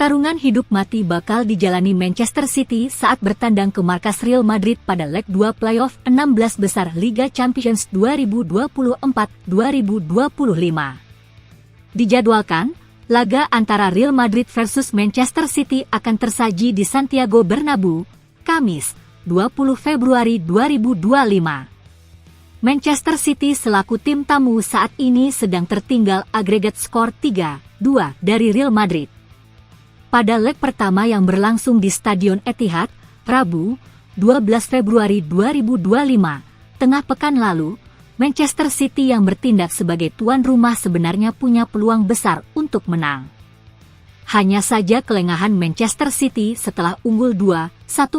Pertarungan hidup mati bakal dijalani Manchester City saat bertandang ke markas Real Madrid pada leg 2 playoff 16 besar Liga Champions 2024-2025. Dijadwalkan, laga antara Real Madrid versus Manchester City akan tersaji di Santiago Bernabeu, Kamis, 20 Februari 2025. Manchester City selaku tim tamu saat ini sedang tertinggal agregat skor 3-2 dari Real Madrid. Pada leg pertama yang berlangsung di Stadion Etihad, Rabu, 12 Februari 2025, tengah pekan lalu, Manchester City yang bertindak sebagai tuan rumah sebenarnya punya peluang besar untuk menang. Hanya saja kelengahan Manchester City setelah unggul 2-1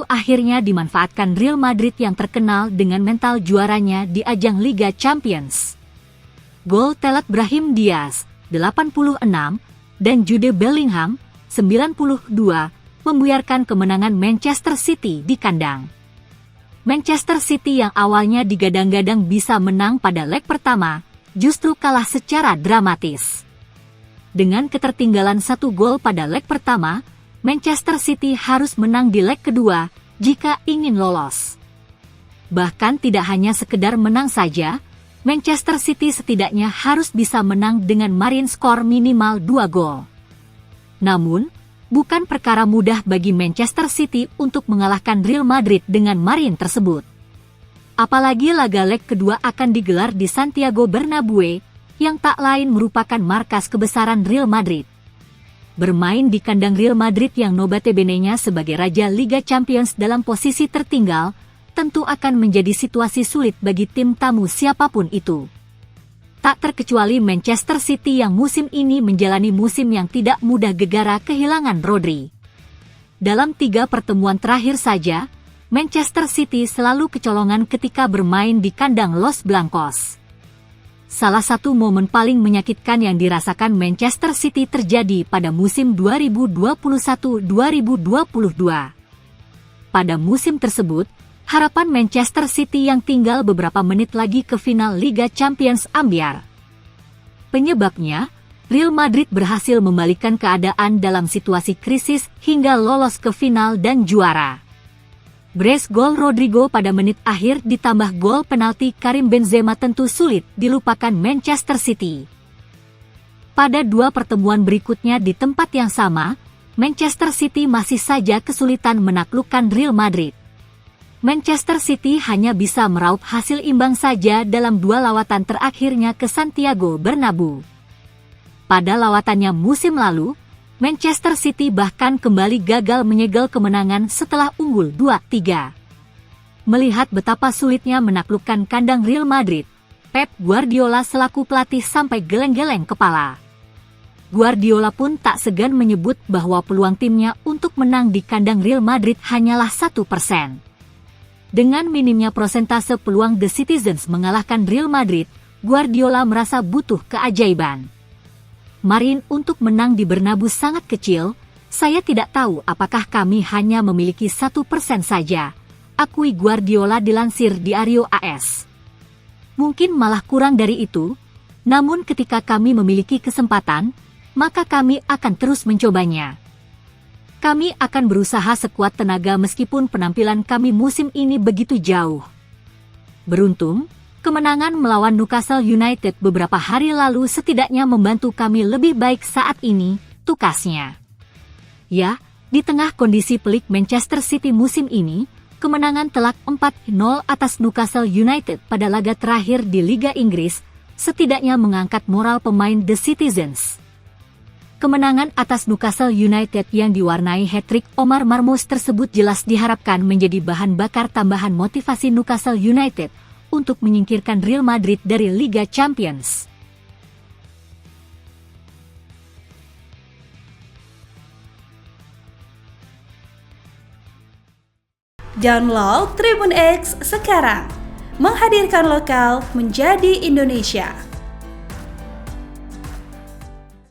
akhirnya dimanfaatkan Real Madrid yang terkenal dengan mental juaranya di ajang Liga Champions. Gol telat Brahim Diaz, 86, dan Jude Bellingham, 92, membuyarkan kemenangan Manchester City di kandang. Manchester City yang awalnya digadang-gadang bisa menang pada leg pertama, justru kalah secara dramatis. Dengan ketertinggalan 1 gol pada leg pertama, Manchester City harus menang di leg kedua jika ingin lolos. Bahkan tidak hanya sekedar menang saja, Manchester City setidaknya harus bisa menang dengan margin skor minimal 2 gol. Namun, bukan perkara mudah bagi Manchester City untuk mengalahkan Real Madrid dengan margin tersebut. Apalagi laga leg kedua akan digelar di Santiago Bernabeu, yang tak lain merupakan markas kebesaran Real Madrid. Bermain di kandang Real Madrid yang notabene-nya sebagai Raja Liga Champions dalam posisi tertinggal, tentu akan menjadi situasi sulit bagi tim tamu siapapun itu. Tak terkecuali Manchester City yang musim ini menjalani musim yang tidak mudah gegara kehilangan Rodri. Dalam 3 pertemuan terakhir saja, Manchester City selalu kecolongan ketika bermain di kandang Los Blancos. Salah satu momen paling menyakitkan yang dirasakan Manchester City terjadi pada musim 2021-2022. Pada musim tersebut, harapan Manchester City yang tinggal beberapa menit lagi ke final Liga Champions ambyar. Penyebabnya, Real Madrid berhasil membalikkan keadaan dalam situasi krisis hingga lolos ke final dan juara. Brace gol Rodrigo pada menit akhir ditambah gol penalti Karim Benzema tentu sulit dilupakan Manchester City. Pada 2 pertemuan berikutnya di tempat yang sama, Manchester City masih saja kesulitan menaklukkan Real Madrid. Manchester City hanya bisa meraup hasil imbang saja dalam 2 lawatan terakhirnya ke Santiago Bernabeu. Pada lawatannya musim lalu, Manchester City bahkan kembali gagal menyegel kemenangan setelah unggul 2-3. Melihat betapa sulitnya menaklukkan kandang Real Madrid, Pep Guardiola selaku pelatih sampai geleng-geleng kepala. Guardiola pun tak segan menyebut bahwa peluang timnya untuk menang di kandang Real Madrid hanyalah 1%. Dengan minimnya persentase peluang The Citizens mengalahkan Real Madrid, Guardiola merasa butuh keajaiban. Margin untuk menang di Bernabeu sangat kecil, saya tidak tahu apakah kami hanya memiliki 1% saja, akui Guardiola dilansir Diario AS. Mungkin malah kurang dari itu, namun ketika kami memiliki kesempatan, maka kami akan terus mencobanya. Kami akan berusaha sekuat tenaga meskipun penampilan kami musim ini begitu jauh. Beruntung, kemenangan melawan Newcastle United beberapa hari lalu setidaknya membantu kami lebih baik saat ini, tukasnya. Ya, di tengah kondisi pelik Manchester City musim ini, kemenangan telak 4-0 atas Newcastle United pada laga terakhir di Liga Inggris, setidaknya mengangkat moral pemain The Citizens. Kemenangan atas Newcastle United yang diwarnai hat-trick Omar Marmoush tersebut jelas diharapkan menjadi bahan bakar tambahan motivasi Newcastle United untuk menyingkirkan Real Madrid dari Liga Champions. Download Tribun X sekarang, menghadirkan lokal menjadi Indonesia.